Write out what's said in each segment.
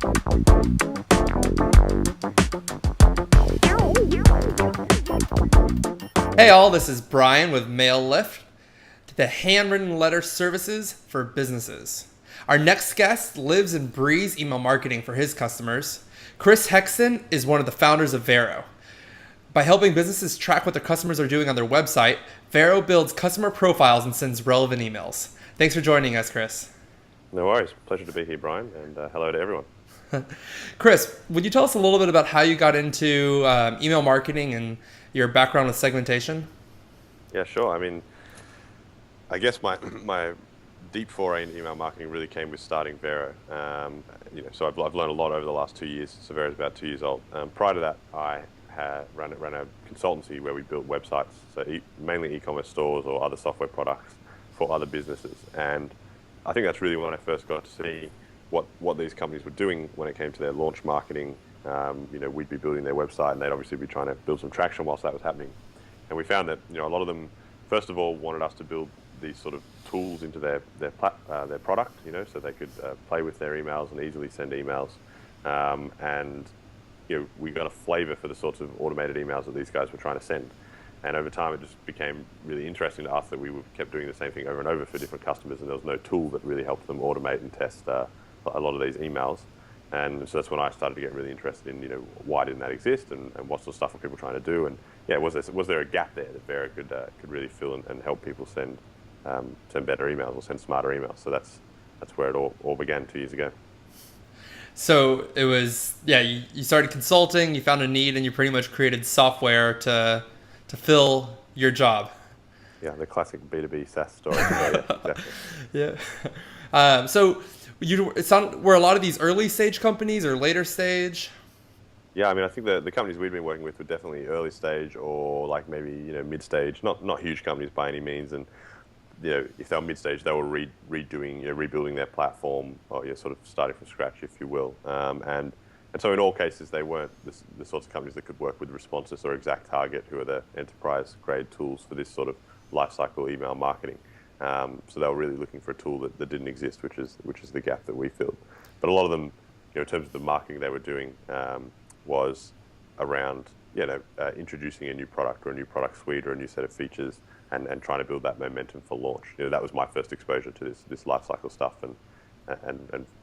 Hey all, this is Brian with MailLift, the handwritten letter services for businesses. Our next guest lives and breathes email marketing for his customers. Chris Hexton is one of the founders of Vero. By helping businesses track what their customers are doing on their website, Vero builds customer profiles and sends relevant emails. Thanks for joining us, Chris. No worries. Pleasure to be here, Brian, and hello to everyone. Chris, would you tell us a little bit about how you got into email marketing and your background with segmentation? Yeah, sure. I mean, I guess my deep foray into email marketing really came with starting Vero. So I've learned a lot over the last 2 years. So Vero's about 2 years old. Prior to that, I had ran a consultancy where we built websites, so mainly e-commerce stores or other software products for other businesses. And I think that's really when I first got to see what these companies were doing when it came to their launch marketing. We'd be building their website, and they'd obviously be trying to build some traction whilst that was happening. And we found that a lot of them, first of all, wanted us to build these sort of tools into their product, so they could play with their emails and easily send emails. We got a flavor for the sorts of automated emails that these guys were trying to send. And over time, it just became really interesting to us that we kept doing the same thing over and over for different customers, and there was no tool that really helped them automate and test a lot of these emails. And so that's when I started to get really interested in, why didn't that exist, and what sort of stuff were people trying to do, and was there a gap there that Vero could really fill and help people send better emails or send smarter emails. So that's where it all began 2 years ago. So it was, you started consulting, you found a need, and you pretty much created software to fill your job. Yeah, the classic B2B SaaS story. Exactly. Yeah. So were a lot of these early stage companies or later stage? Yeah, I mean, I think the companies we've been working with were definitely early stage or like maybe mid stage, not huge companies by any means. And if they were mid stage, they were rebuilding their platform, or sort of starting from scratch, if you will. And so in all cases, they weren't the sorts of companies that could work with Responses or ExactTarget, who are the enterprise grade tools for this sort of lifecycle email marketing. So they were really looking for a tool that didn't exist, which is the gap that we filled. But a lot of them, in terms of the marketing they were doing, was around introducing a new product or a new product suite or a new set of features, and trying to build that momentum for launch. That was my first exposure to this lifecycle stuff, and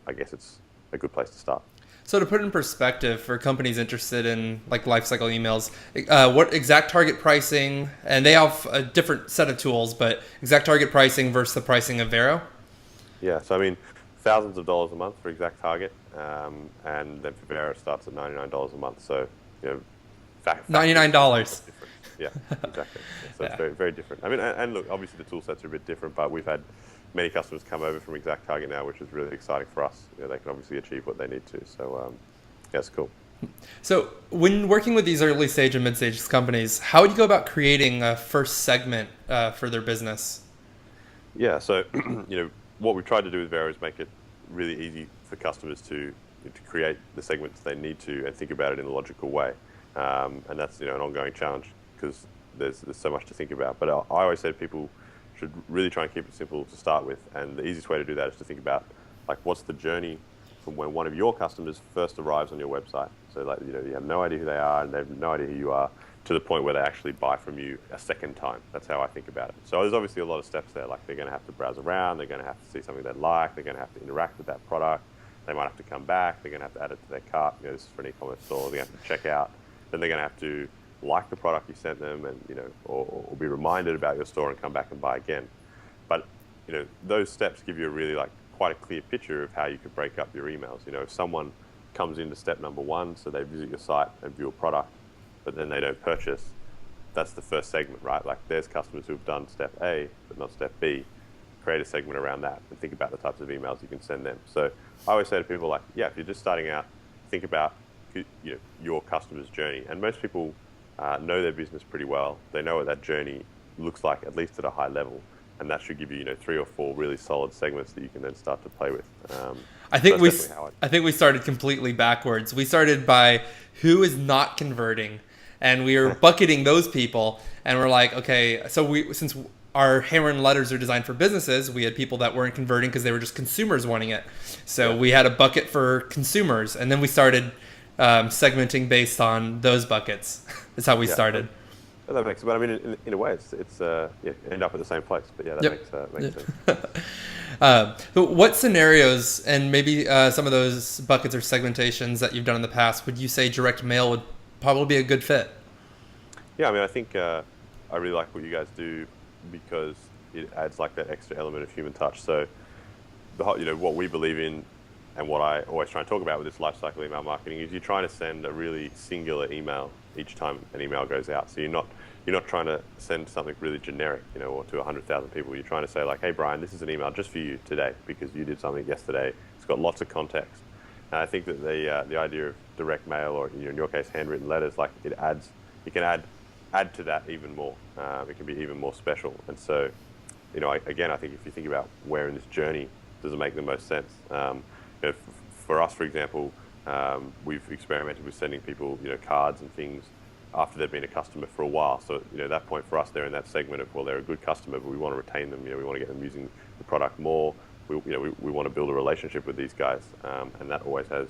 I guess it's a good place to start. So to put it in perspective for companies interested in like lifecycle emails, what ExactTarget pricing, and they have a different set of tools, but ExactTarget pricing versus the pricing of Vero? Yeah, so I mean, thousands of dollars a month for ExactTarget, and then for Vero it starts at $99 a month. So $99. Yeah, exactly. So it's very, very different. I mean, and look, obviously the tool sets are a bit different, but we've had many customers come over from ExactTarget now, which is really exciting for us. They can obviously achieve what they need to. So, it's cool. So when working with these early stage and mid stage companies, how would you go about creating a first segment for their business? Yeah, so what we've tried to do with Vero is make it really easy for customers to create the segments they need to and think about it in a logical way. And that's an ongoing challenge because there's so much to think about. But I always say people should really try and keep it simple to start with, and the easiest way to do that is to think about what's the journey from when one of your customers first arrives on your website. So you have no idea who they are and they have no idea who you are, to the point where they actually buy from you a second time. That's how I think about it. So there's obviously a lot of steps there. They're going to have to browse around, they're going to have to see something they like, they're going to have to interact with that product, they might have to come back, they're going to have to add it to their cart. This is for an e-commerce store. They're going to have to check out. Then they're going to have to like the product you sent them, and or be reminded about your store and come back and buy again. But those steps give you a really quite a clear picture of how you could break up your emails. If someone comes into step number one, so they visit your site and view a product, but then they don't purchase, that's the first segment, right? There's customers who've done step A but not step B. Create a segment around that and think about the types of emails you can send them. So I always say to people, if you're just starting out, think about your customer's journey. And most people know their business pretty well. They know what that journey looks like, at least at a high level, and that should give you 3 or 4 really solid segments that you can then start to play with. I think we started completely backwards. We started by who is not converting, and we were bucketing those people, and we're like, okay, so since our handwritten letters are designed for businesses. We had people that weren't converting because they were just consumers wanting it. So we had a bucket for consumers, and then we started segmenting based on those buckets. That's how we started. Well, that makes, but I mean, in a way, it's end up at the same place. But yeah, that makes sense. What scenarios and maybe some of those buckets or segmentations that you've done in the past would you say direct mail would probably be a good fit? Yeah, I mean, I think I really like what you guys do because it adds like that extra element of human touch. So, what we believe in and what I always try and talk about with this lifecycle email marketing is you're trying to send a really singular email each time an email goes out. So you're not trying to send something really generic, or to 100,000 people. You're trying to say like, hey, Brian, this is an email just for you today because you did something yesterday. It's got lots of context. And I think that the idea of direct mail, or in your case, handwritten letters, like you can add to that even more. It can be even more special. And so, I think if you think about where in this journey does it make the most sense? For us, for example, we've experimented with sending people, cards and things after they've been a customer for a while. So, at that point for us, they're in that segment of, well, they're a good customer, but we want to retain them. We want to get them using the product more. We want to build a relationship with these guys, and that always has,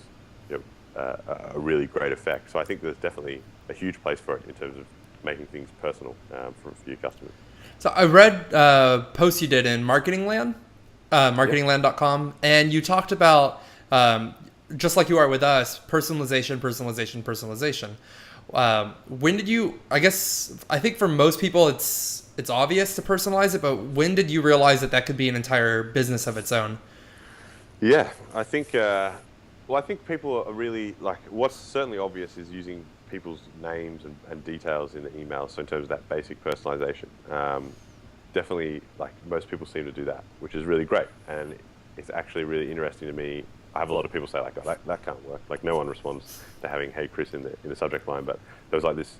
a really great effect. So I think there's definitely a huge place for it in terms of making things personal for your customers. So I read posts you did in Marketingland, marketingland.com, and you talked about, just like you are with us, personalization. When did you, I think for most people it's obvious to personalize it, but when did you realize that could be an entire business of its own? Yeah, I think, I think people are really, like, what's certainly obvious is using people's names and details in the email. So in terms of that basic personalization, definitely, like, most people seem to do that, which is really great. And it's actually really interesting to me. I have a lot of people say, like, oh, that can't work. Like, no one responds to having "Hey Chris" in the subject line. But there was like this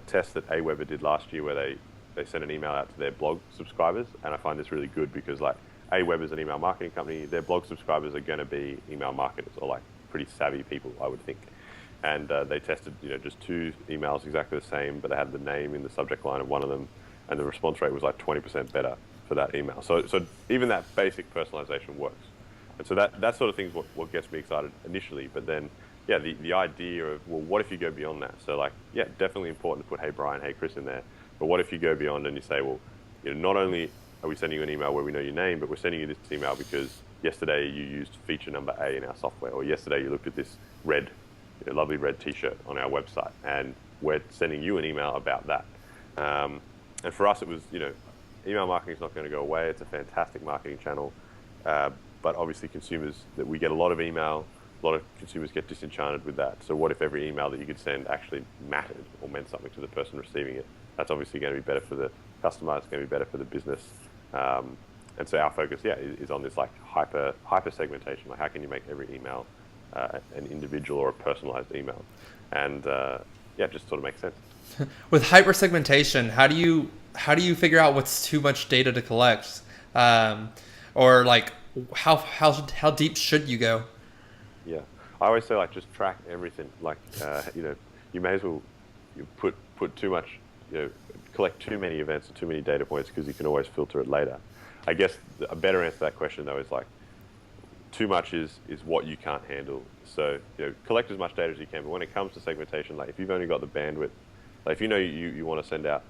test that Aweber did last year where they sent an email out to their blog subscribers, and I find this really good because, like, Aweber's an email marketing company. Their blog subscribers are going to be email marketers, or like pretty savvy people, I would think. And they tested, just 2 emails exactly the same, but they had the name in the subject line of one of them, and the response rate was like 20% better for that email. So even that basic personalization works. And so that sort of thing is what gets me excited initially. But then, yeah, the idea of, well, what if you go beyond that? So, like, yeah, definitely important to put "Hey Brian, hey Chris" in there. But what if you go beyond and you say, well, not only are we sending you an email where we know your name, but we're sending you this email because yesterday you used feature number A in our software, or yesterday you looked at this lovely red T-shirt on our website, and we're sending you an email about that. And for us, it was, email marketing is not going to go away. It's a fantastic marketing channel. But obviously that we get a lot of email, a lot of consumers get disenchanted with that. So what if every email that you could send actually mattered or meant something to the person receiving it? That's obviously going to be better for the customer. It's going to be better for the business. And so our focus, is on this like hyper segmentation. Like, how can you make every email an individual or a personalized email? And it just sort of makes sense. With hyper segmentation, how do you figure out what's too much data to collect? Or like, how deep should you go? Yeah, I always say, like, just track everything. Like, you may as well put too much, collect too many events and too many data points, because you can always filter it later. I guess a better answer to that question, though, is like, too much is what you can't handle. So, collect as much data as you can. But when it comes to segmentation, like, if you've only got the bandwidth, like, if you want to send out,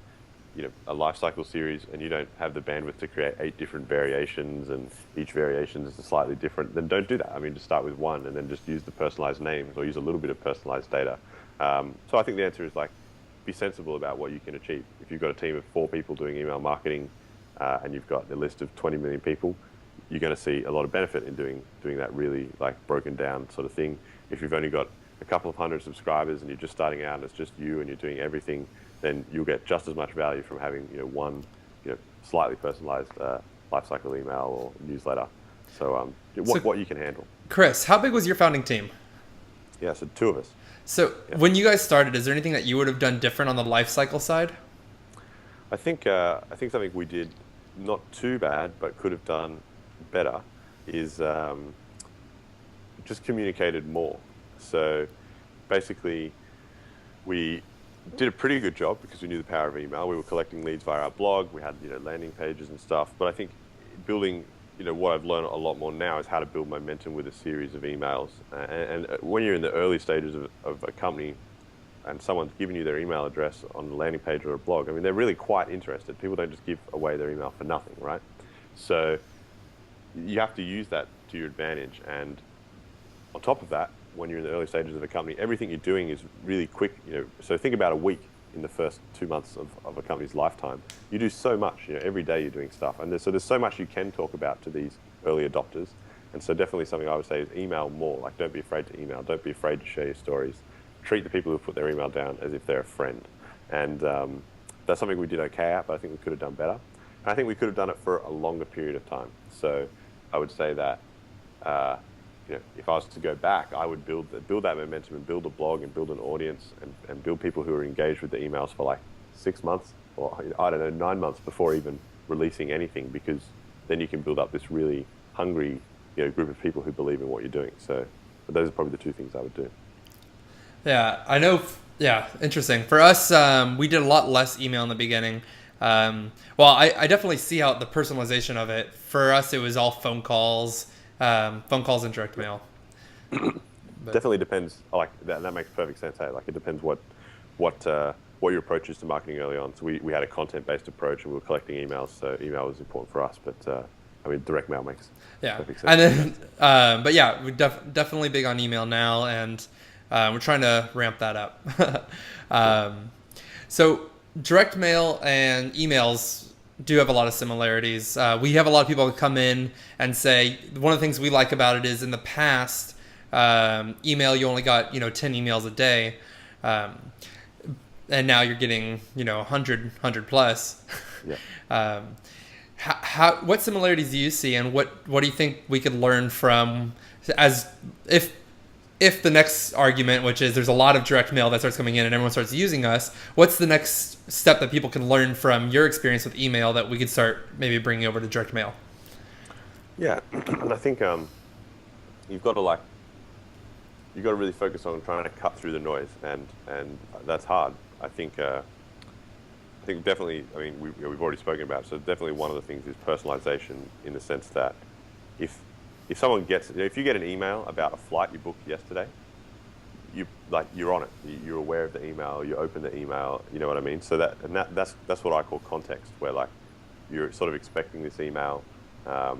a life cycle series, and you don't have the bandwidth to create 8 different variations, and each variation is slightly different, then don't do that. I mean, just start with one, and then just use the personalized names, or use a little bit of personalized data. So I think the answer is, like, be sensible about what you can achieve. If you've got a team of 4 people doing email marketing, and you've got a list of 20 million people, you're going to see a lot of benefit in doing that really, like, broken down sort of thing. If you've only got a couple of hundred subscribers and you're just starting out and it's just you and you're doing everything, then you'll get just as much value from having, one, slightly personalized lifecycle email or newsletter. So, what you can handle. Chris, how big was your founding team? Yeah, so 2 of us. So when you guys started, is there anything that you would have done different on the lifecycle side? I think something we did not too bad, but could have done better, is just communicated more. So basically, we did a pretty good job because we knew the power of email. We were collecting leads via our blog. We had landing pages and stuff. But I think building, what I've learned a lot more now is how to build momentum with a series of emails. And when you're in the early stages of a company and someone's giving you their email address on a landing page or a blog, I mean, they're really quite interested. People don't just give away their email for nothing, right? So you have to use that to your advantage. And on top of that, when you're in the early stages of a company, everything you're doing is really quick. So think about a week in the first 2 months of a company's lifetime. You do so much. Every day you're doing stuff, and there's so much you can talk about to these early adopters. And so definitely something I would say is email more. Like, don't be afraid to email. Don't be afraid to share your stories. Treat the people who put their email down as if they're a friend. And that's something we did okay at, but I think we could have done better. And I think we could have done it for a longer period of time. So I would say that. If I was to go back, I would build that momentum and build a blog and build an audience and build people who are engaged with the emails for like 6 months or 9 months before even releasing anything, because then you can build up this really hungry group of people who believe in what you're doing. So those are probably the two things I would do. Yeah, I know. Yeah, interesting. For us, we did a lot less email in the beginning. I definitely see how the personalization of it. For us, it was all phone calls and direct mail. Definitely depends. Like that makes perfect sense. Hey, like it depends what your approach is to marketing early on. So we had a content-based approach and we were collecting emails. So email was important for us, but direct mail makes perfect sense. And then, we're definitely big on email now, and we're trying to ramp that up. So direct mail and emails do have a lot of similarities. We have a lot of people come in and say one of the things we like about it is in the past, email you only got 10 emails a day, and now you're getting 100 plus. Yeah. What similarities do you see, and what do you think we could learn from, as if the next argument, which is there's a lot of direct mail that starts coming in and everyone starts using us, what's the next step that people can learn from your experience with email that we could start maybe bringing over to direct mail? Yeah, and I think you've got to really focus on trying to cut through the noise, and that's hard. I think definitely. I mean, we've already spoken about it, so definitely one of the things is personalization, in the sense that if someone gets, if you get an email about a flight you booked yesterday, you're on it. You're aware of the email. You open the email. You know what I mean? So that's what I call context, where like you're sort of expecting this email.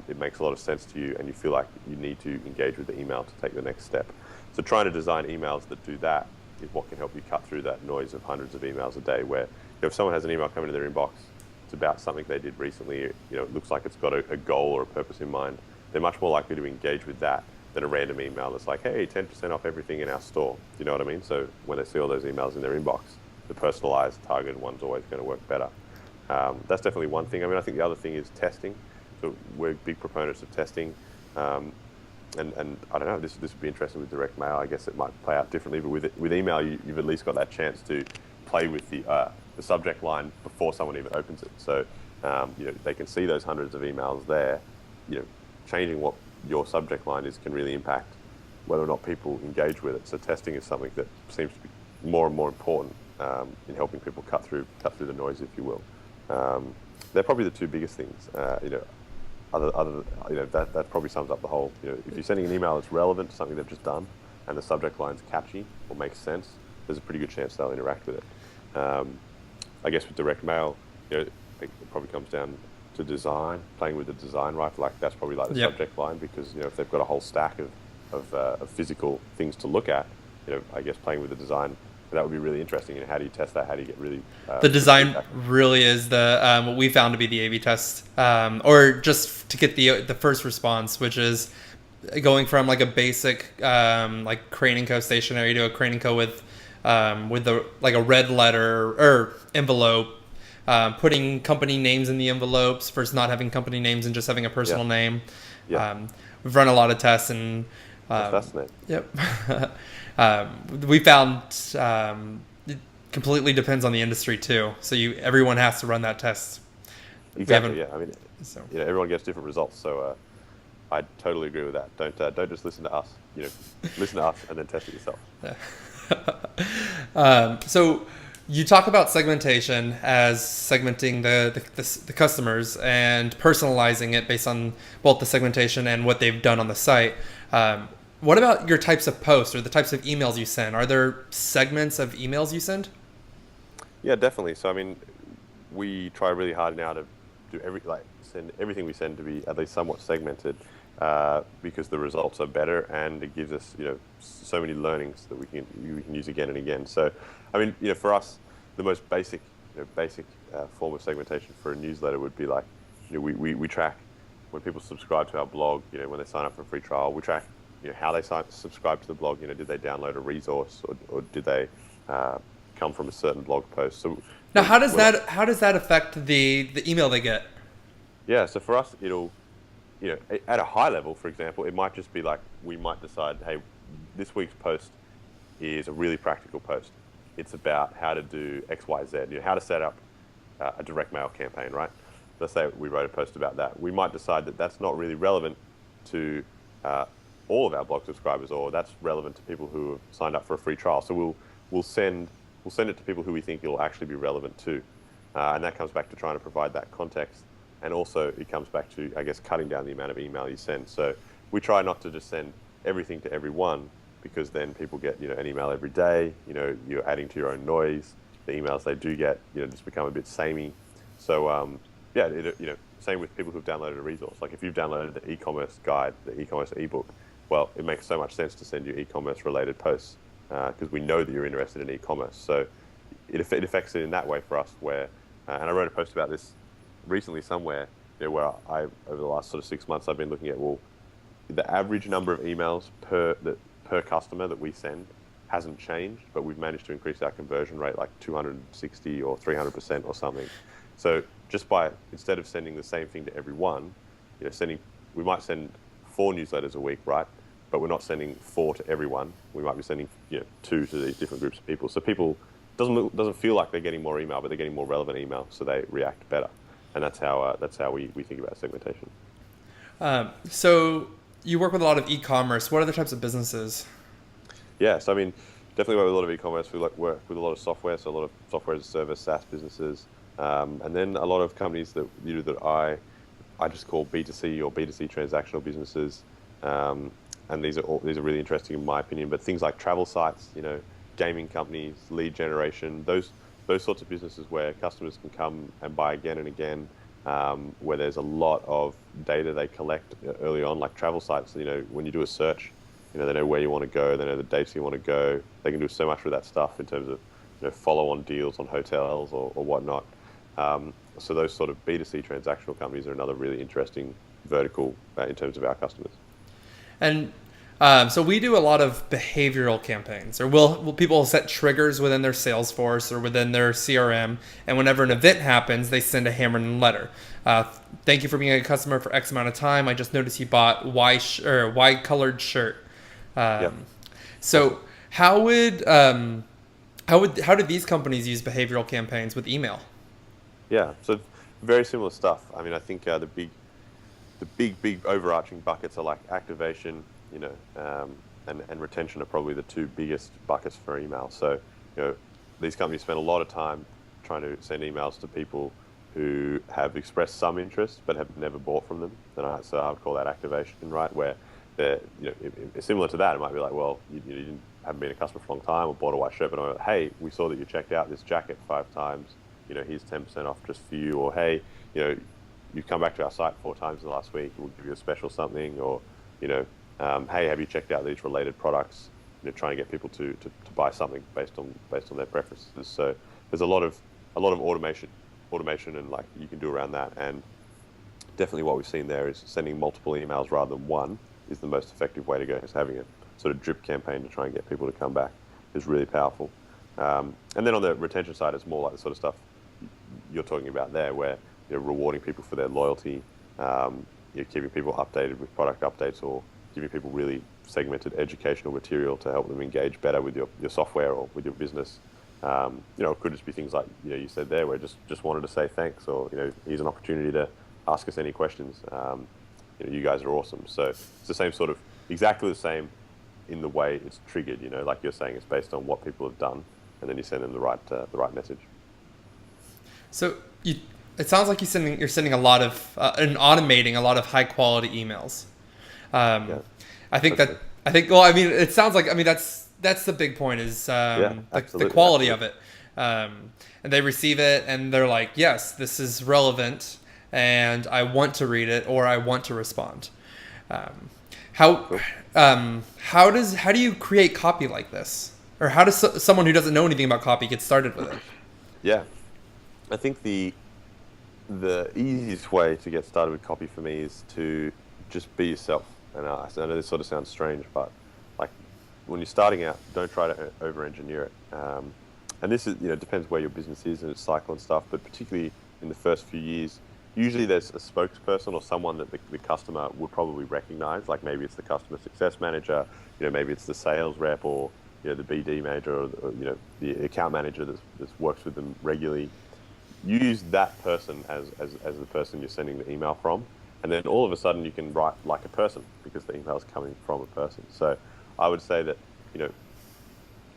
It makes a lot of sense to you, and you feel like you need to engage with the email to take the next step. So trying to design emails that do that is what can help you cut through that noise of hundreds of emails a day. Where if someone has an email coming to their inbox, it's about something they did recently. It looks like it's got a goal or a purpose in mind. They're much more likely to engage with that than a random email that's like, hey, 10% off everything in our store. You know what I mean? So when they see all those emails in their inbox, the personalized, targeted one's always going to work better. That's definitely one thing. I mean, I think the other thing is testing. So we're big proponents of testing. And I don't know, this would be interesting with direct mail. I guess it might play out differently, but with email, you've at least got that chance to play with the subject line before someone even opens it. So they can see those hundreds of emails there. Changing what your subject line is can really impact whether or not people engage with it. So testing is something that seems to be more and more important in helping people cut through the noise, if you will. They're probably the two biggest things. That probably sums up the whole. If you're sending an email that's relevant to something they've just done, and the subject line's catchy or makes sense, there's a pretty good chance they'll interact with it. I guess with direct mail, I think it probably comes down to design, playing with the design, right? Like that's probably like the subject line, because if they've got a whole stack of physical things to look at, I guess playing with the design, that would be really interesting. How do you test that? How do you get really the design really is the what we found to be the A/B test, or just to get the first response, which is going from like a basic like Crane & Co stationery to a Crane & Co with the like a red letter or envelope. Putting company names in the envelopes versus not having company names and just having a personal name. Yeah. We've run a lot of tests, and that's fascinating. Yep. We found it completely depends on the industry too. So everyone has to run that test. Exactly. Yeah. I mean, everyone gets different results. So I totally agree with that. Don't just listen to us. Listen to us and then test it yourself. So You talk about segmentation as segmenting the customers and personalizing it based on both the segmentation and what they've done on the site. What about your types of posts or the types of emails you send? Are there segments of emails you send? Yeah, definitely. So I mean, we try really hard now to do send everything we send to be at least somewhat segmented, because the results are better and it gives us so many learnings that we can use again and again. So I mean, for us, the most basic form of segmentation for a newsletter would be like, we track when people subscribe to our blog, when they sign up for a free trial, we track how they subscribe to the blog. Did they download a resource, or did they come from a certain blog post? So Now, how does that affect the email they get? yeah, so for us, it'll, at a high level, for example, it might just be like, we might decide, hey, this week's post is a really practical post. It's about how to do X, Y, Z, how to set up a direct mail campaign, right? Let's say we wrote a post about that. We might decide that that's not really relevant to all of our blog subscribers, or that's relevant to people who have signed up for a free trial. So we'll send it to people who we think it'll actually be relevant to, and that comes back to trying to provide that context. And also it comes back to, I guess, cutting down the amount of email you send. So we try not to just send everything to everyone, because then people get an email every day. You're adding to your own noise. The emails they do get just become a bit samey. So yeah, same with people who've downloaded a resource. Like if you've downloaded the e-commerce guide, the e-commerce ebook, well, it makes so much sense to send you e-commerce related posts, because we know that you're interested in e-commerce. So it affects it in that way for us. Where and I wrote a post about this recently somewhere, where over the last sort of 6 months, I've been looking at, well, the average number of emails per customer that we send hasn't changed, but we've managed to increase our conversion rate like 260 or 300% or something. So just by, instead of sending the same thing to everyone, we might send 4 newsletters a week, right? But we're not sending 4 to everyone. We might be sending 2 to these different groups of people. So people doesn't feel like they're getting more email, but they're getting more relevant email, so they react better. And that's how we think about segmentation. So you work with a lot of e-commerce. What other types of businesses? Yeah, so I mean, definitely work with a lot of e-commerce. We work with a lot of software, so a lot of software as a service, SaaS businesses, and then a lot of companies that I just call B2C or B2C transactional businesses. And these are really interesting in my opinion. But things like travel sites, gaming companies, lead generation, those sorts of businesses where customers can come and buy again and again, where there's a lot of data they collect early on, like travel sites. When you do a search, they know where you want to go, they know the dates you want to go. They can do so much with that stuff in terms of follow-on deals on hotels or whatnot. So those sort of B2C transactional companies are another really interesting vertical in terms of our customers. And so we do a lot of behavioral campaigns, or will people set triggers within their Salesforce or within their CRM, and whenever an event happens, they send a handwritten letter. Thank you for being a customer for X amount of time. I just noticed you bought Y colored shirt. Yep. So how do these companies use behavioral campaigns with email? Yeah, so very similar stuff. I mean, I think the big overarching buckets are like activation, and retention are probably the 2 biggest buckets for email. So, these companies spend a lot of time trying to send emails to people who have expressed some interest but have never bought from them. So I would call that activation, right? Where they're, similar to that, it might be like, well, you haven't been a customer for a long time or bought a white shirt, but I'm like, hey, we saw that you checked out this jacket 5 times. Here's 10% off just for you. Or hey, you've come back to our site 4 times in the last week. We'll give you a special something. Or hey, have you checked out these related products? Trying to get people to buy something based on their preferences. So there's a lot of automation and like you can do around that. And definitely what we've seen there is sending multiple emails rather than one is the most effective way to go. Is having a sort of drip campaign to try and get people to come back is really powerful. And then on the retention side, it's more like the sort of stuff you're talking about there, where rewarding people for their loyalty, keeping people updated with product updates, or giving people really segmented educational material to help them engage better with your software or with your business. It could just be things like you said there, where just wanted to say thanks, or here's an opportunity to ask us any questions. You guys are awesome. So it's the same sort of exactly the same in the way it's triggered. Like you're saying, it's based on what people have done. and then you send them the right message. So it sounds like you're sending a lot of and automating a lot of high quality emails. Yeah, I think hopefully. well, I mean, it sounds like, I mean, that's the big point is Yeah, the absolutely, quality absolutely. of it. And they receive it and they're like, yes, this is relevant, and I want to read it or I want to respond. Um, how Cool. how do you create copy like this, or how does someone who doesn't know anything about copy get started with it? Yeah, I think the easiest way to get started with copy for me is to just be yourself. And I know this sort of sounds strange, but like when you're starting out, don't try to over-engineer it. And this is, depends where your business is and its cycle and stuff, but particularly in the first few years, usually there's a spokesperson or someone that the customer would probably recognize. Like maybe it's the customer success manager, maybe it's the sales rep, or the BD manager, or the account manager that works with them regularly. Use that person as the person you're sending the email from, and then all of a sudden you can write like a person because the email is coming from a person. So I would say that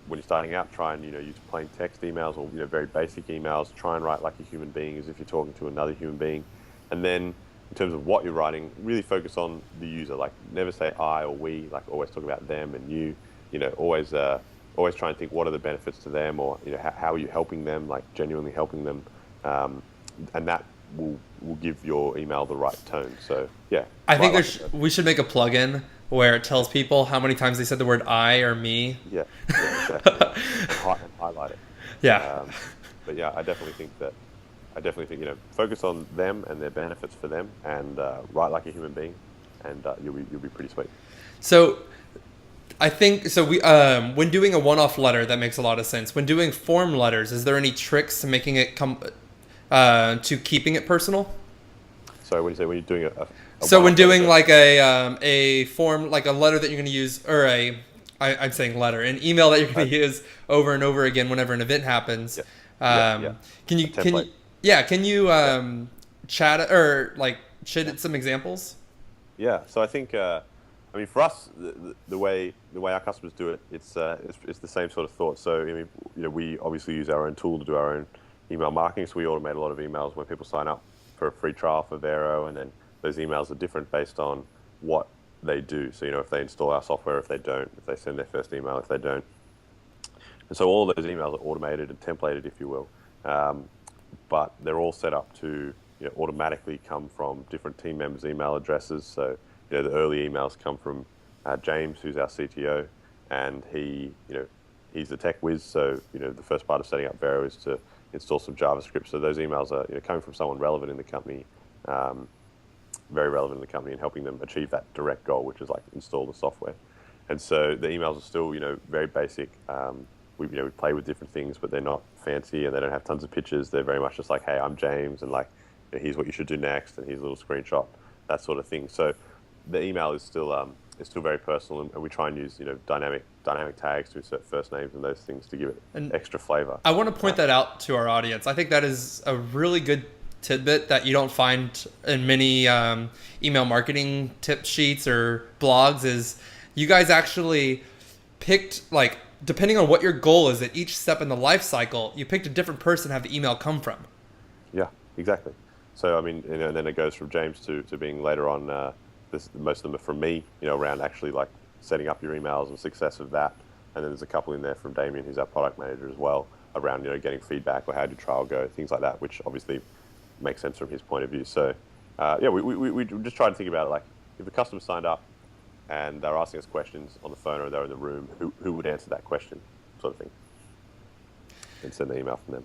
when you're starting out, try and use plain text emails, or very basic emails. Try and write like a human being, as if you're talking to another human being. And then in terms of what you're writing, really focus on the user. Like never say I or we. Like always talk about them and you. Always try and think what are the benefits to them, or how are you helping them, like genuinely helping them, and that will give your email the right tone. So yeah, I think write like we should make a plugin where it tells people how many times they said the word I or me. yeah, exactly, yeah. And highlight it. Yeah. But yeah, I definitely think focus on them and their benefits for them, and write like a human being, and you'll be pretty sweet. So I think so. We when doing a one-off letter, that makes a lot of sense. When doing form letters, is there any tricks to making it come to keeping it personal? So when you're doing a So when one-off doing letter, like a form, like a letter that you're going to use, or I'm saying letter, an email that you're going to use over and over again whenever an event happens. yeah, yeah, Can a you template. can you Yeah. chat or like share some examples? Yeah, so I think, for us, the way our customers do it, it's the same sort of thought. So I mean, we obviously use our own tool to do our own email marketing. So we automate a lot of emails when people sign up for a free trial for Vero, and then those emails are different based on what they do. So if they install our software, if they don't, if they send their first email, if they don't, and so all those emails are automated and templated, if you will. But they're all set up to automatically come from different team members' email addresses. So the early emails come from James, who's our CTO, and he's the tech whiz. So the first part of setting up Vero is to install some JavaScript. So those emails are coming from someone relevant in the company, very relevant in the company, and helping them achieve that direct goal, which is like install the software. And so the emails are still very basic. We play with different things, but they're not fancy and they don't have tons of pictures. They're very much just like, hey, I'm James, and like here's what you should do next, and here's a little screenshot, that sort of thing. So the email is still very personal, and we try and use dynamic tags to insert first names and those things to give it extra flavor. I want to point that out to our audience. I think that is a really good tidbit that you don't find in many email marketing tip sheets or blogs. Is you guys actually picked, like, depending on what your goal is at each step in the life cycle, you picked a different person to have the email come from. Yeah, exactly. So I mean, and then it goes from James to being later on. Most of them are from me, around actually like setting up your emails and success of that. And then there's a couple in there from Damien, who's our product manager as well, around getting feedback or how did trial go, things like that, which obviously makes sense from his point of view. So we just try to think about it like, if a customer signed up and they're asking us questions on the phone or they're in the room, who would answer that question, sort of thing, and send the email from them.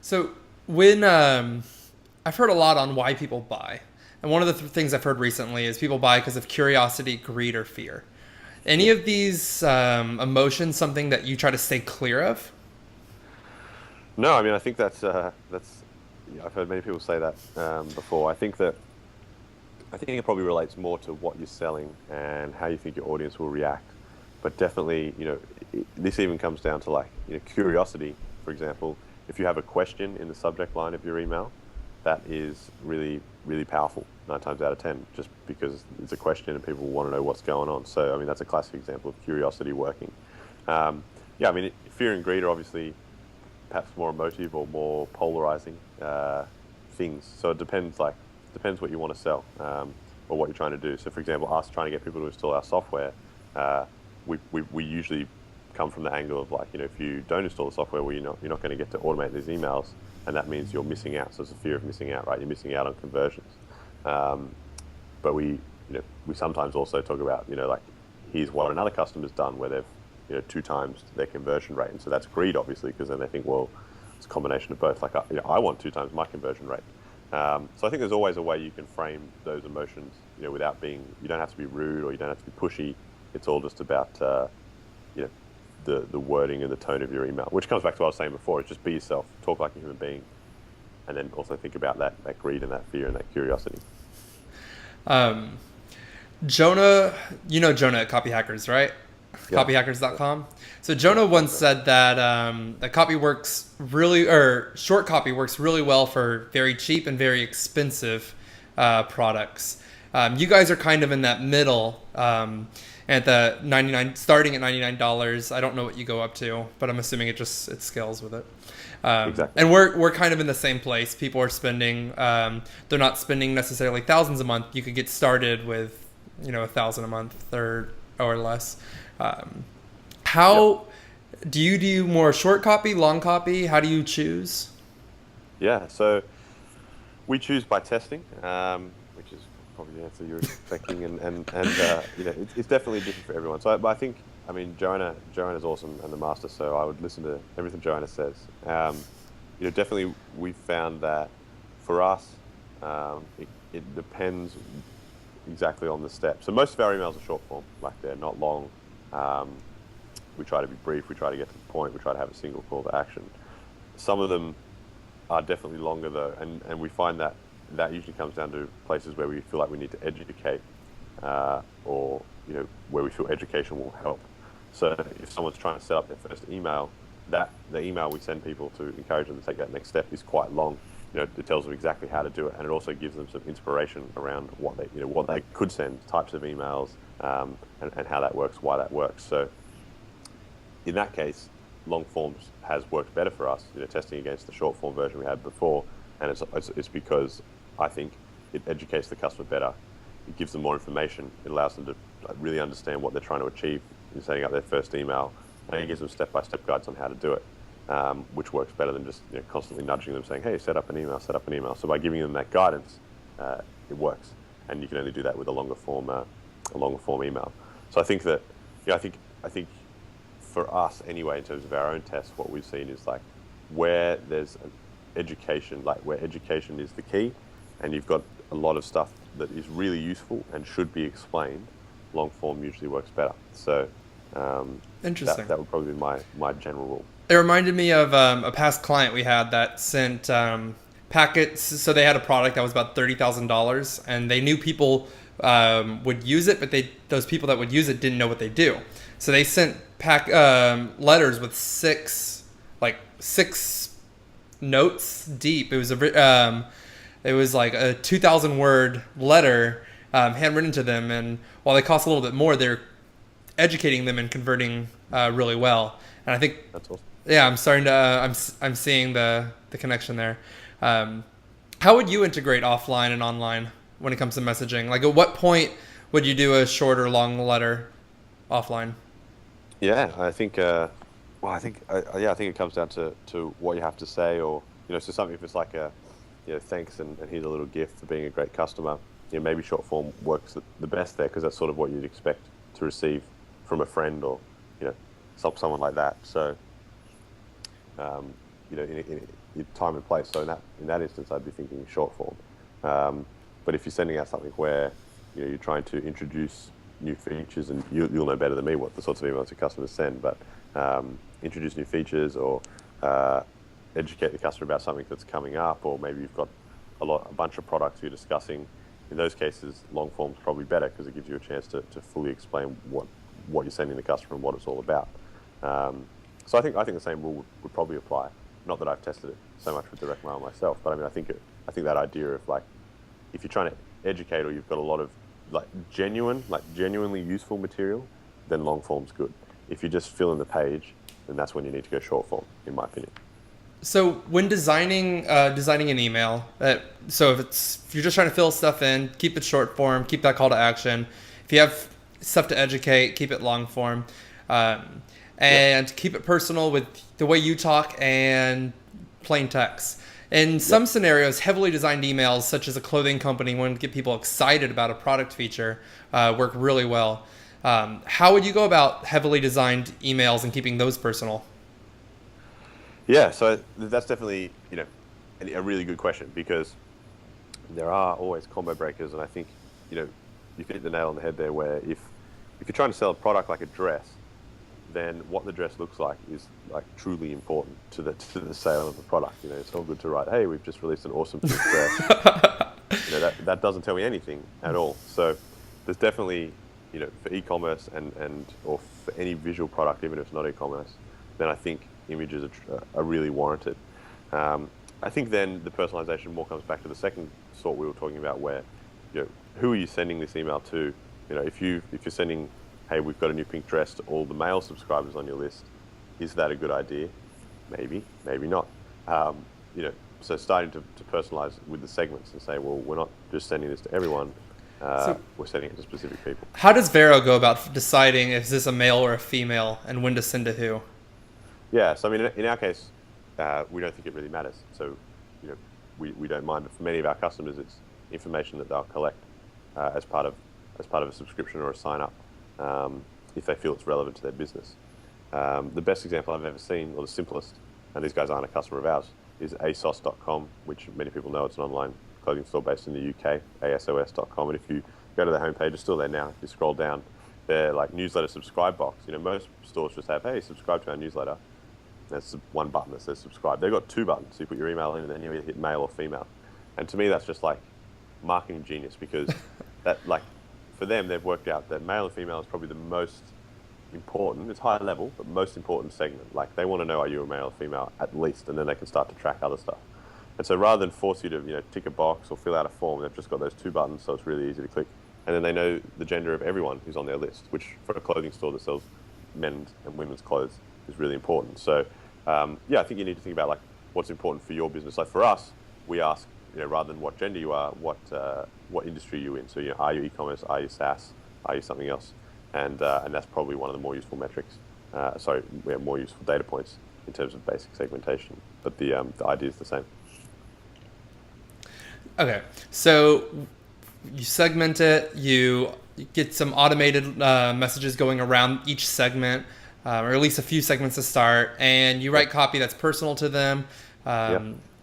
So when I've heard a lot on why people buy, and one of the things I've heard recently is people buy because of curiosity, greed, or fear. Any of these emotions something that you try to stay clear of? No, I mean, I think that's I've heard many people say that before. I think it probably relates more to what you're selling and how you think your audience will react. But definitely, this even comes down to like curiosity. For example, if you have a question in the subject line of your email, that is really, really powerful 9 times out of 10, just because it's a question and people want to know what's going on. So, I mean, that's a classic example of curiosity working. Yeah, I mean, fear and greed are obviously perhaps more emotive or more polarizing things. So it depends what you want to sell, or what you're trying to do. So for example, us trying to get people to install our software, uh, we usually come from the angle of like, if you don't install the software, well, you're not going to get to automate these emails, and that means you're missing out. So it's a fear of missing out, right? You're missing out on conversions. But we sometimes also talk about, like, here's what another customer's done where they've, 2 times their conversion rate. And so that's greed, obviously, because then they think, well, it's a combination of both. Like, I want 2 times my conversion rate. So I think there's always a way you can frame those emotions, without being, you don't have to be rude or you don't have to be pushy. It's all just about, the wording and the tone of your email, which comes back to what I was saying before. It's just be yourself, talk like a human being, and then also think about that greed and that fear and that curiosity. Jonah, Jonah at Copy Hackers, right? Yeah. Copyhackers.com. So Jonah once said that that copy works really, or short copy works really well for very cheap and very expensive products. You guys are kind of in that middle, at the starting at $99. I don't know what you go up to, but I'm assuming it scales with it. Exactly. And we're kind of in the same place. People are spending, they're not spending necessarily thousands a month. You could get started with, 1,000 a month or less. How do you do more short copy, long copy? How do you choose? Yeah, so we choose by testing, which is probably the answer you're expecting, and it's definitely different for everyone. So, but I mean, Joanna's awesome and the master, so I would listen to everything Joanna says. Definitely we found that for us, it depends exactly on the steps. So most of our emails are short form, like they're not long. We try to be brief, we try to get to the point, we try to have a single call to action. Some of them are definitely longer though, and we find that usually comes down to places where we feel like we need to educate, or where we feel education will help. So if someone's trying to set up their first email, the email we send people to encourage them to take that next step is quite long. It tells them exactly how to do it, and it also gives them some inspiration around what they could send, types of emails, and how that works, why that works. So in that case, long forms has worked better for us, testing against the short form version we had before, and it's because I think it educates the customer better. It gives them more information. It allows them to really understand what they're trying to achieve in setting up their first email, and it gives them step-by-step guides on how to do it, which works better than just constantly nudging them saying, hey, set up an email. So by giving them that guidance, it works, and you can only do that with a longer form email. So I think that, I think for us anyway, in terms of our own tests, what we've seen is like where there's an education, like where education is the key, and you've got a lot of stuff that is really useful and should be explained, long form usually works better. So Interesting. That would probably be my general rule. It reminded me of a past client we had that sent packets. So they had a product that was about $30,000, and they knew people would use it, but those people that would use it didn't know what they do. So they sent letters with six notes deep. It was like a 2,000 word letter handwritten to them, and while they cost a little bit more, they're educating them and converting really well. And I think That's awesome. Yeah, I'm starting to. I'm seeing the connection there. How would you integrate offline and online when it comes to messaging? Like, at what point would you do a short or long letter offline? Yeah, I think. I think it comes down to what you have to say, or so something if it's like a, thanks and here's a little gift for being a great customer. Maybe short form works the best there because that's sort of what you'd expect to receive from a friend or someone like that. So. In time and place. So in that instance, I'd be thinking short form. But if you're sending out something where you're trying to introduce new features, and you'll know better than me what the sorts of emails your customers send, but introduce new features or educate the customer about something that's coming up, or maybe you've got a bunch of products you're discussing. In those cases, long form's probably better because it gives you a chance to fully explain what you're sending the customer and what it's all about. So I think the same rule would probably apply. Not that I've tested it so much with direct mail myself, but I mean I think that idea of like if you're trying to educate or you've got a lot of genuinely useful material, then long form's good. If you're just filling the page, then that's when you need to go short form, in my opinion. So when designing an email, so if you're just trying to fill stuff in, keep it short form, keep that call to action. If you have stuff to educate, keep it long form, and keep it personal with the way you talk and plain text. In some scenarios, heavily designed emails, such as a clothing company, want to get people excited about a product feature, work really well. How would you go about heavily designed emails and keeping those personal? Yeah, so that's definitely, a really good question, because there are always combo breakers, and I think, you hit the nail on the head there, where if you're trying to sell a product like a dress, then what the dress looks like is like truly important to the sale of the product. It's all good to write, hey, we've just released an awesome pink dress. That doesn't tell me anything at all. So there's definitely, for e-commerce and or for any visual product, even if it's not e-commerce, then I think images are really warranted. I think then the personalization more comes back to the second sort we were talking about, where, who are you sending this email to? If you're sending, hey, we've got a new pink dress to all the male subscribers on your list, is that a good idea? Maybe not. So starting to personalize with the segments and say, well, we're not just sending this to everyone, we're sending it to specific people. How does Vero go about deciding if this is a male or a female and when to send to who? Yeah, so I mean, in our case, we don't think it really matters. So, we don't mind. But for many of our customers, it's information that they'll collect as part of a subscription or a sign up, if they feel it's relevant to their business. The best example I've ever seen, or the simplest, and these guys aren't a customer of ours, is asos.com, which many people know. It's an online clothing store based in the UK, asos.com. And if you go to their homepage, it's still there now. If you scroll down, their newsletter subscribe box. Most stores just have, hey, subscribe to our newsletter. There's one button that says subscribe. They've got two buttons. So you put your email in, and then you either hit male or female. And to me, that's just like marketing genius, because that, for them, they've worked out that male and female is probably the most important. It's high level, but most important segment. They want to know, are you a male or female at least, and then they can start to track other stuff. And so rather than force you to tick a box or fill out a form, they've just got those two buttons, so it's really easy to click. And then they know the gender of everyone who's on their list, which for a clothing store that sells men's and women's clothes is really important. So I think you need to think about what's important for your business. For us, we ask, rather than what gender you are, what industry you're in. So are you e-commerce? Are you SaaS? Are you something else? And that's probably one of the more useful metrics. We have more useful data points in terms of basic segmentation. But the idea is the same. Okay, so you segment it. You get some automated messages going around each segment, or at least a few segments to start, and you write copy that's personal to them.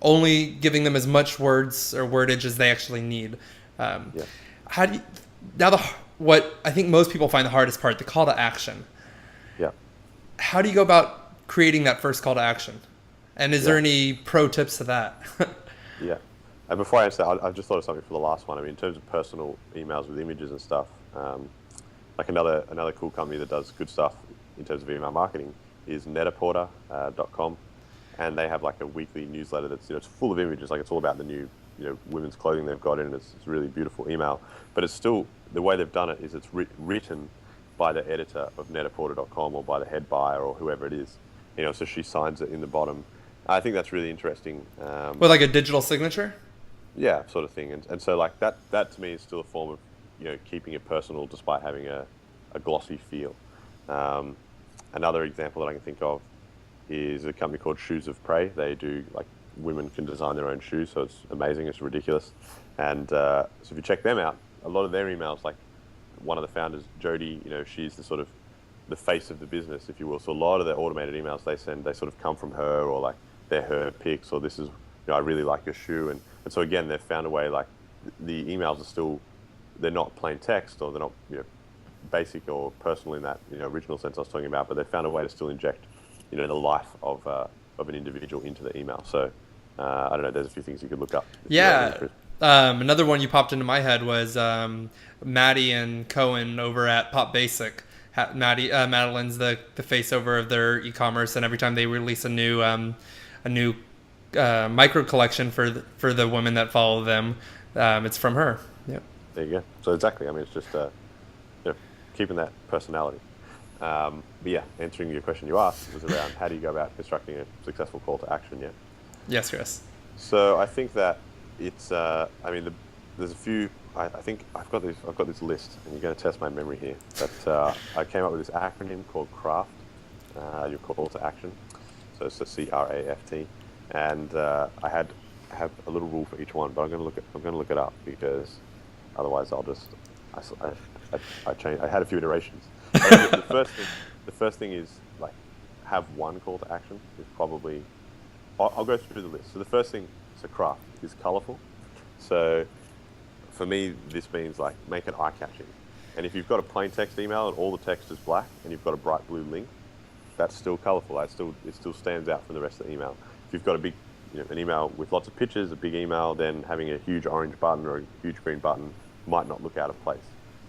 Only giving them as much words or wordage as they actually need. How do you, what I think most people find the hardest part, the call to action. Yeah. How do you go about creating that first call to action? And is there any pro tips to that? Yeah. And before I answer that, I've just thought of something for the last one. I mean, in terms of personal emails with images and stuff, another cool company that does good stuff in terms of email marketing is netaporter.com. And they have a weekly newsletter that's, it's full of images. It's all about the new, women's clothing they've got in. It's a really beautiful email. But it's still, the way they've done it is it's written by the editor of netaporter.com or by the head buyer or whoever it is. So she signs it in the bottom. I think that's really interesting. With a digital signature? Yeah, sort of thing. And so that to me is still a form of, keeping it personal despite having a glossy feel. Another example that I can think of is a company called Shoes of Prey. They do women can design their own shoes, so it's amazing, it's ridiculous. And so if you check them out, a lot of their emails, one of the founders, Jody, she's the sort of the face of the business, if you will. So a lot of the automated emails they send, they sort of come from her, or they're her pics, or this is, I really like your shoe. And so again, they've found a way, the emails are still, they're not plain text, or they're not, basic or personal in that, original sense I was talking about, but they've found a way to still inject, the life of an individual into the email. So I don't know, there's a few things you could look up. Yeah. Another one you popped into my head was Maddie and Cohen over at Pop Basic. Madeline's the face over of their e-commerce, and every time they release a new micro collection for the women that follow them, it's from her. Yep. There you go. So exactly. I mean, it's just keeping that personality. But yeah, answering your question you asked was around how do you go about constructing a successful call to action? Yeah. Yes, Chris. So I think that it's, there's a few. I think I've got this list, and you're going to test my memory here. But I came up with this acronym called CRAFT, your call to action. So it's CRAFT, and I have a little rule for each one, but I'm going to look it up because otherwise I'll just I changed. I had a few iterations. But I think the first thing is like have one call to action is probably I'll go through the list. So the first thing, so craft is colorful. So for me, this means like make it eye-catching. And if you've got a plain text email and all the text is black and you've got a bright blue link, that's still colorful. It still stands out from the rest of the email. If you've got a big, an email with lots of pictures, a big email, then having a huge orange button or a huge green button might not look out of place.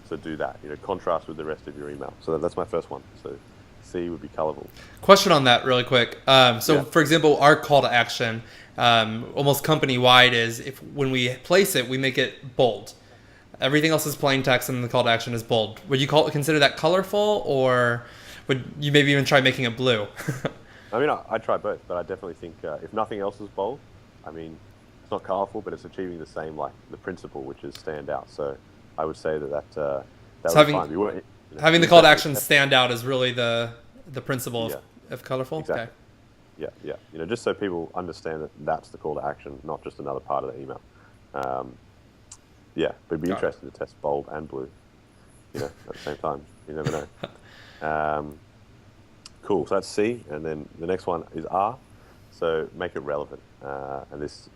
So do that. Contrast with the rest of your email. So that's my first one. So C would be colorful. Question on that really quick. For example, our call to action, almost company wide, is if when we place it, we make it bold. Everything else is plain text, and the call to action is bold. Would you consider that colorful, or would you maybe even try making it blue? I mean, I try both, but I definitely think if nothing else is bold, I mean, it's not colorful, but it's achieving the same, like the principle, which is stand out. So I would say that So would be fine. Having the call to action stand out is really the principle of colorful. Exactly. Okay. Yeah. Just so people understand that that's the call to action, not just another part of the email. But it'd be interesting to test bold and blue, at the same time. You never know. Cool. So that's C, and then the next one is R. So make it relevant, and this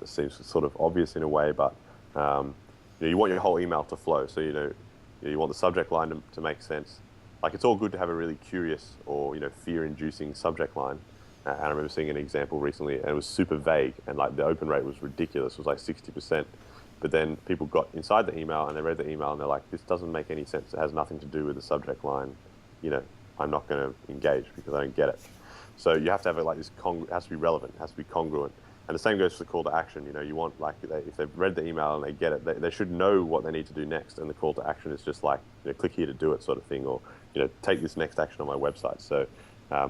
seems sort of obvious in a way, but you want your whole email to flow. So you want the subject line to make sense. Like it's all good to have a really curious or fear-inducing subject line. And I remember seeing an example recently, and it was super vague, and like the open rate was ridiculous. It was like 60%. But then people got inside the email and they read the email and they're like, this doesn't make any sense. It has nothing to do with the subject line. I'm not going to engage because I don't get it. So you have to have it like this. It has to be relevant. It has to be congruent. And the same goes for the call to action. You want like if they've read the email and they get it, they should know what they need to do next. And the call to action is just like click here to do it sort of thing, or take this next action on my website. So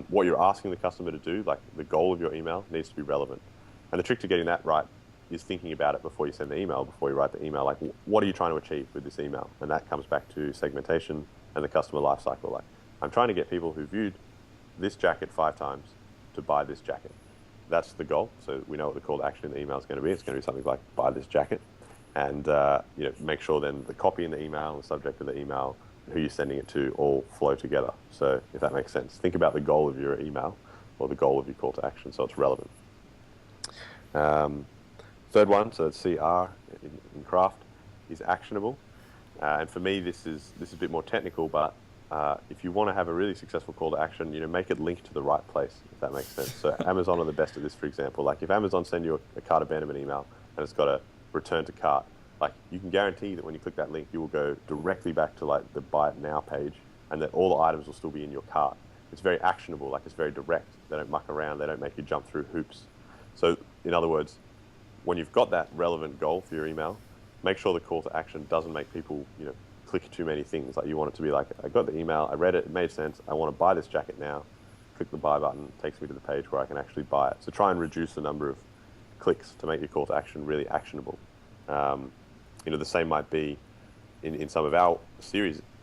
what you're asking the customer to do, like the goal of your email, needs to be relevant. And the trick to getting that right is thinking about it before you send the email, before you write the email. Like what are you trying to achieve with this email? And that comes back to segmentation and the customer life cycle. Like I'm trying to get people who viewed this jacket 5 times to buy this jacket. That's the goal. So we know what the call to action in the email is going to be. It's going to be something like buy this jacket, and make sure then the copy in the email, the subject of the email, who you're sending it to, all flow together. So if that makes sense, think about the goal of your email or the goal of your call to action, so it's relevant. Third one, so it's CR in craft, is actionable. And for me, this is a bit more technical, but if you want to have a really successful call to action, make it link to the right place, if that makes sense. So Amazon are the best at this, for example. Like if Amazon send you a cart abandonment email and it's got a return to cart, like you can guarantee that when you click that link, you will go directly back to like the buy it now page, and that all the items will still be in your cart. It's very actionable, like it's very direct. They don't muck around. They don't make you jump through hoops. So in other words, when you've got that relevant goal for your email, make sure the call to action doesn't make people, click too many things. Like you want it to be like, I got the email, I read it, it made sense. I want to buy this jacket now. Click the buy button, it takes me to the page where I can actually buy it. So try and reduce the number of clicks to make your call to action really actionable. The same might be in some of our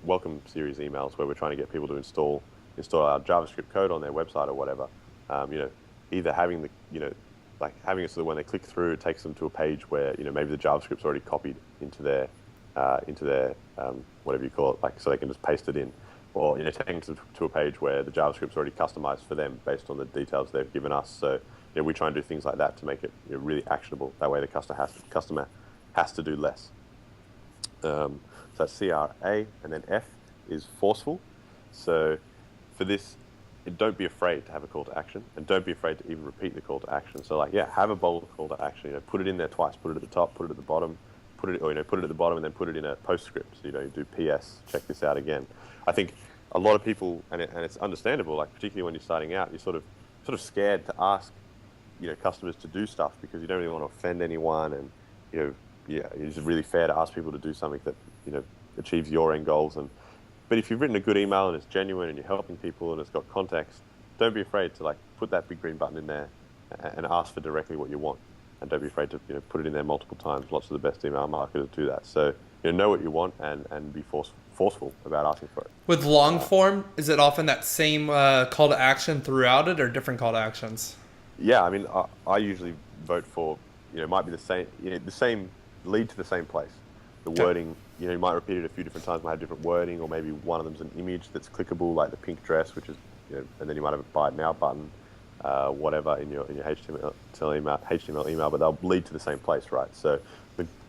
welcome series emails where we're trying to get people to install our JavaScript code on their website or whatever. Either having having it so that when they click through, it takes them to a page where maybe the JavaScript's already copied into their whatever you call it, like so they can just paste it in, or taking them to a page where the JavaScript's already customized for them based on the details they've given us. So we try and do things like that to make it really actionable. That way the customer has to do less. So that's CRA, and then F is forceful. So for this, don't be afraid to have a call to action, and don't be afraid to even repeat the call to action. So have a bold call to action. Put it in there twice. Put it at the top. Put it at the bottom. Put it at the bottom, and then put it in a postscript. So you do PS. Check this out again. I think a lot of people, and it's understandable. Like particularly when you're starting out, you're sort of scared to ask, customers to do stuff because you don't really want to offend anyone, and it's really fair to ask people to do something that achieves your end goals. And But if you've written a good email and it's genuine and you're helping people and it's got context, don't be afraid to like put that big green button in there and ask for directly what you want. And don't be afraid to put it in there multiple times. Lots of the best email marketers do that. So know what you want and be forceful about asking for it. With long form, is it often that same call to action throughout it, or different call to actions? Yeah, I mean, I usually vote for, it might be the same lead to the same place. The wording, you might repeat it a few different times, might have different wording, or maybe one of them's an image that's clickable, like the pink dress, which is, and then you might have a buy it now button, whatever in your HTML email, but they'll lead to the same place, right? So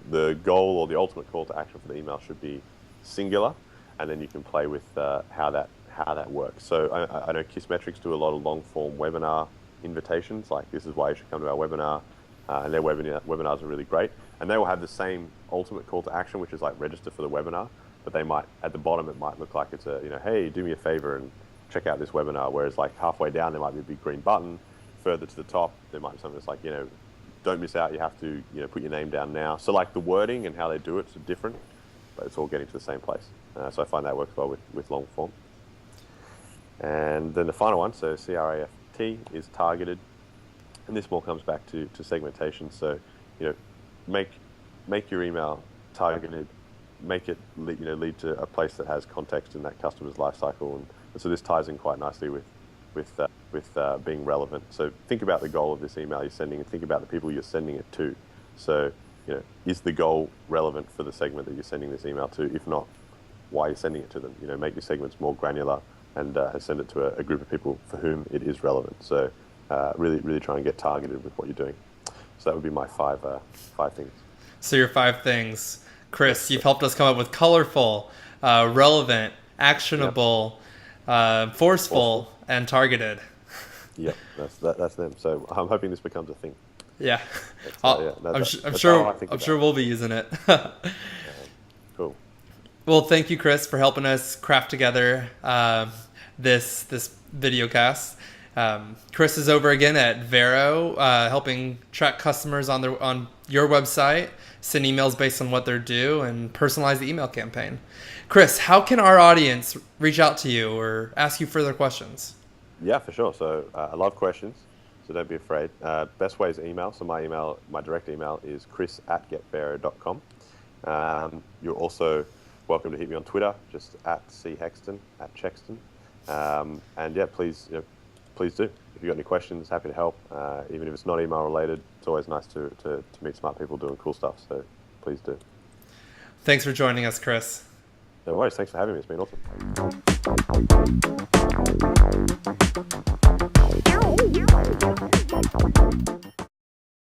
the goal or the ultimate call to action for the email should be singular, and then you can play with how that works. So I know Kissmetrics do a lot of long form webinar invitations, like this is why you should come to our webinar, and their webinars are really great, and they will have the same ultimate call to action, which is like register for the webinar, but they might, at the bottom, it might look like it's a, hey, do me a favor and check out this webinar, whereas like halfway down there might be a big green button, further to the top there might be something that's like, don't miss out, you have to put your name down now. So like the wording and how they do it's different, but it's all getting to the same place. So I find that works well with long form. And then the final one, so CRAFT, is targeted, and this more comes back to segmentation. So make your email targeted, make it lead to a place that has context in that customer's life cycle, and so this ties in quite nicely with being relevant. So think about the goal of this email you're sending, and think about the people you're sending it to. So is the goal relevant for the segment that you're sending this email to? If not, why are you sending it to them? Make your segments more granular and send it to a group of people for whom it is relevant. So really try and get targeted with what you're doing. So that would be my five things. So your 5 things. Chris, you've helped us come up with colorful, relevant, actionable, forceful, and targeted. Yeah, that's them. So I'm hoping this becomes a thing. Yeah, I'm sure we'll be using it. Cool. Well, thank you, Chris, for helping us craft together this video cast. Chris is over again at Vero, helping track customers on your website, send emails based on what they're due, and personalize the email campaign. Chris, how can our audience reach out to you or ask you further questions? Yeah, for sure. So I love questions, so don't be afraid. Best way is email. So my direct email is chris@getvero.com. You're also welcome to hit me on Twitter, just @chexton. And yeah, please do. If you've got any questions, happy to help. Even if it's not email related, it's always nice to meet smart people doing cool stuff. So please do. Thanks for joining us, Chris. No worries. Thanks for having me. It's been awesome.